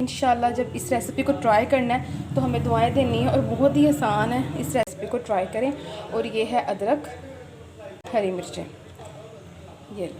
इंशाल्लाह जब इस रेसिपी को ट्राई करना है तो हमें दुआएं देनी है और बहुत ही आसान है। इस रेसिपी को ट्राई करें। और ये है अदरक, हरी मिर्चें। ये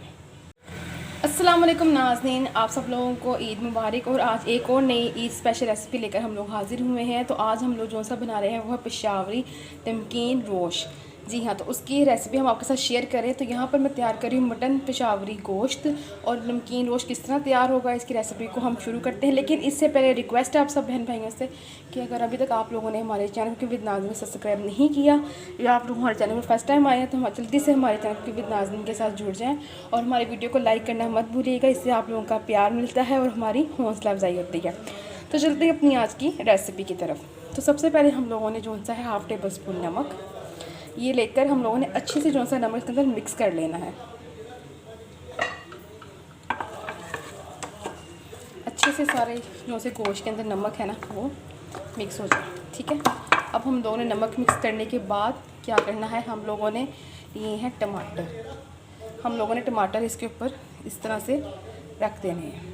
अस्सलाम वालेकुम नाज़रीन, आप सब लोगों को ईद मुबारक। और आज एक और नई ईद स्पेशल रेसिपी लेकर हम लोग हाजिर हुए हैं। तो आज हम लोग जो सा बना रहे हैं वो है पेशावरी नमकीन रोश। जी हाँ, तो उसकी रेसिपी हम आपके साथ शेयर करें। तो यहाँ पर मैं तैयार कर रही हूँ मटन पेशावरी गोश्त और नमकीन रोश। किस तरह तैयार होगा इसकी रेसिपी को हम शुरू करते हैं। लेकिन इससे पहले रिक्वेस्ट है आप सब बहन भाइयों से कि अगर अभी तक आप लोगों ने हमारे चैनल को विद नाज़रीन सब्सक्राइब नहीं किया या आप लोग हमारे चैनल में फर्स्ट टाइम आए हैं तो हम जल्दी से हमारे चैनल को विद नाज़रीन के साथ जुड़ जाएँ और हमारी वीडियो को लाइक करना मत भूलिएगा। इससे आप लोगों का प्यार मिलता है और हमारी हौसला अफजाई होती है। तो चलते हैं अपनी आज की रेसिपी की तरफ। तो सबसे पहले हम लोगों ने जो सा है हाफ़ टेबल स्पून नमक ये लेकर हम लोगों ने अच्छे से जो सा नमक के अंदर मिक्स कर लेना है। अच्छे से सारे जो से गोश्त के अंदर नमक है ना वो मिक्स हो जाए। ठीक है, अब हम लोगों ने नमक मिक्स करने के बाद क्या करना है, हम लोगों ने लिए हैं टमाटर। हम लोगों ने टमाटर इसके ऊपर इस तरह से रख देने हैं।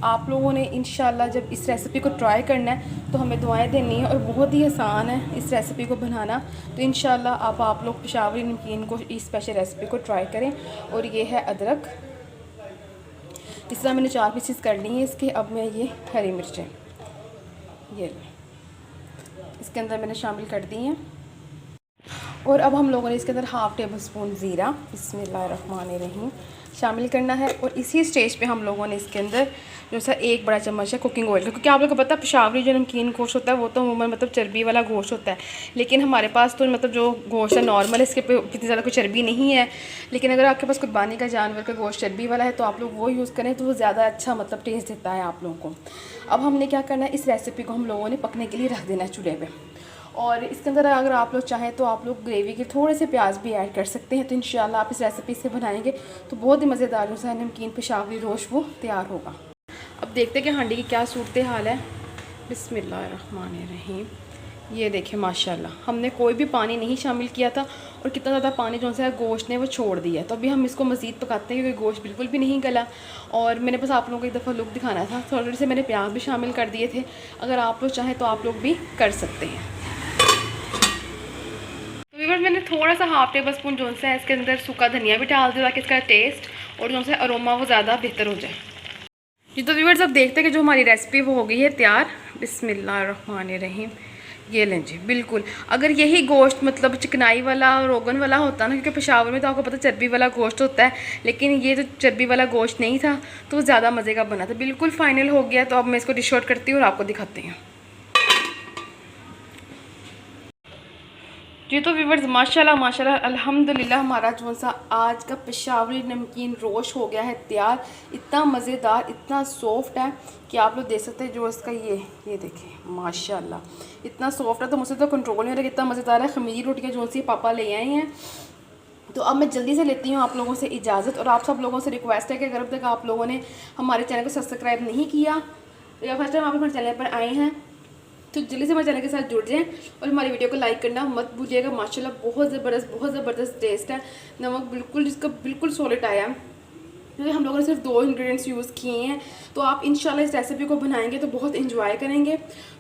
आप लोगों ने इंशाल्लाह जब इस रेसिपी को ट्राई करना है तो हमें दुआएं देनी है और बहुत ही आसान है इस रेसिपी को बनाना। तो इंशाल्लाह आप लोग पेशावरी नमकीन को इस स्पेशल रेसिपी को ट्राई करें। और ये है अदरक, इस तरह मैंने 4 पीसेस कर ली हैं इसके। अब मैं ये हरी मिर्चें ये इसके अंदर मैंने शामिल कर दी हैं। और अब हम लोगों ने इसके अंदर हाफ़ टेबल स्पून ज़ीरा बिस्मिल्लाहिर्रहमानिर्रहीम शामिल करना है। और इसी स्टेज पे हम लोगों ने इसके अंदर जो सा 1 बड़ा चम्मच है कुकिंग ऑयल का, क्योंकि आप लोगों को पता है पेशावरी जो नमकीन गोश्त होता है वो तो अमूमन मतलब चर्बी वाला गोश्त होता है। लेकिन हमारे पास तो मतलब जो गोश्त है नॉर्मल है, इसके पे इतनी ज़्यादा कोई चर्बी नहीं है। लेकिन अगर आपके पास कुर्बानी का जानवर का गोश्त चर्बी वाला है तो आप लोग वो यूज़ करें तो वो ज़्यादा अच्छा मतलब टेस्ट देता है आप लोगों को। अब हमने क्या करना है, इस रेसिपी को हम लोगों ने पकने के लिए रख देना है चूल्हे पर। और इसके अंदर अगर आप लोग चाहें तो आप लोग ग्रेवी के थोड़े से प्याज भी ऐड कर सकते हैं। तो इंशाल्लाह आप इस रेसिपी से बनाएंगे तो बहुत ही मज़ेदार जो सा नमकीन पेशावरी रोश वो तैयार होगा। अब देखते हैं कि हांडी की क्या सूरत हाल है। बिस्मिल्लाहिर्रहमानिर्रहीम। ये देखें माशाल्लाह हमने कोई भी पानी नहीं शामिल किया था और कितना ज़्यादा पानी जो सा गोश्त ने वो छोड़ दिया। तो अभी हम इसको मज़ीद पकाते हैं क्योंकि गोश्त बिल्कुल भी नहीं गला। और मैंने बस आप लोगों को एक दफ़ा लुक दिखाना था। थोड़ी से मैंने प्याज भी शामिल कर दिए थे। अगर आप लोग चाहें तो आप लोग भी कर सकते हैं। तो मैंने थोड़ा सा हाफ़ टेबल स्पून जो सा है इसके अंदर सूखा धनिया भी डाल दिया ताकि इसका टेस्ट और जो सा अरोमा वो ज़्यादा बेहतर हो जाए। जी तो व्यूअर्स अब देखते हैं कि जो हमारी रेसिपी वो हो गई है तैयार। बिस्मिल्लाहिर्रहमानिर्रहीम। ये लें जी, बिल्कुल अगर यही गोश्त मतलब चिकनाई वाला रोगन वाला होता ना, क्योंकि पेशावर में तो आपको पता चर्बी वाला गोश्त होता है, लेकिन ये तो चर्बी वाला गोश्त नहीं था तो ज़्यादा मज़े का बना था। बिल्कुल फाइनल हो गया। तो अब मैं इसको डिश आउट करती हूँ और आपको दिखाती हूँ। जी तो व्यूअर्स माशाल्लाह माशाल्लाह अल्हम्दुलिल्लाह हमारा जो सा आज का पेशावरी नमकीन रोश हो गया है तैयार। इतना मज़ेदार, इतना सॉफ्ट है कि आप लोग देख सकते हैं। जो इसका ये देखें माशाल्लाह इतना सॉफ्ट है तो मुझसे तो कंट्रोल नहीं हो रहा। इतना मज़ेदार है। खमीरी रोटियाँ जो सी पापा ले आए हैं। तो अब मैं जल्दी से लेती हूँ आप लोगों से इजाज़त। और आप सब लोगों से रिक्वेस्ट है कि अगर अब तक आप लोगों ने हमारे चैनल को सब्सक्राइब नहीं किया या फर्स्ट टाइम आप हमारे चैनल पर आए हैं तो जल्दी से हमारे चैनल के साथ जुड़ जाएं और हमारी वीडियो को लाइक करना मत भूलिएगा। माशाल्लाह बहुत ज़बरदस्त टेस्ट है। नमक बिल्कुल इसका बिल्कुल सॉलिड आया है क्योंकि हम लोगों ने सिर्फ 2 इंग्रेडिएंट्स यूज़ किए हैं। तो आप इंशाल्लाह इस रेसिपी को बनाएंगे तो बहुत इंजॉय करेंगे।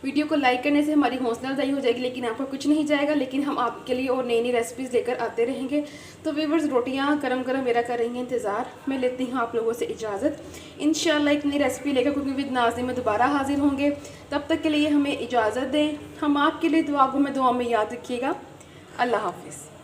वीडियो को लाइक करने से हमारी हौसला अफजाई हो जाएगी, लेकिन आपका कुछ नहीं जाएगा। लेकिन हम आपके लिए और नई रेसिपीज़ लेकर आते रहेंगे। तो व्यूअर्स रोटियाँ गरम गरम मेरा कर रही हैं इंतज़ार। मैं लेती हूँ आप लोगों से इजाज़त। इंशाल्लाह एक नई रेसिपी लेकर कुकिंग विद नाज़रीन में दोबारा हाजिर होंगे। तब तक के लिए हमें इजाज़त दें। हम आपके लिए दुआ में याद रखिएगा। अल्लाह हाफिज़।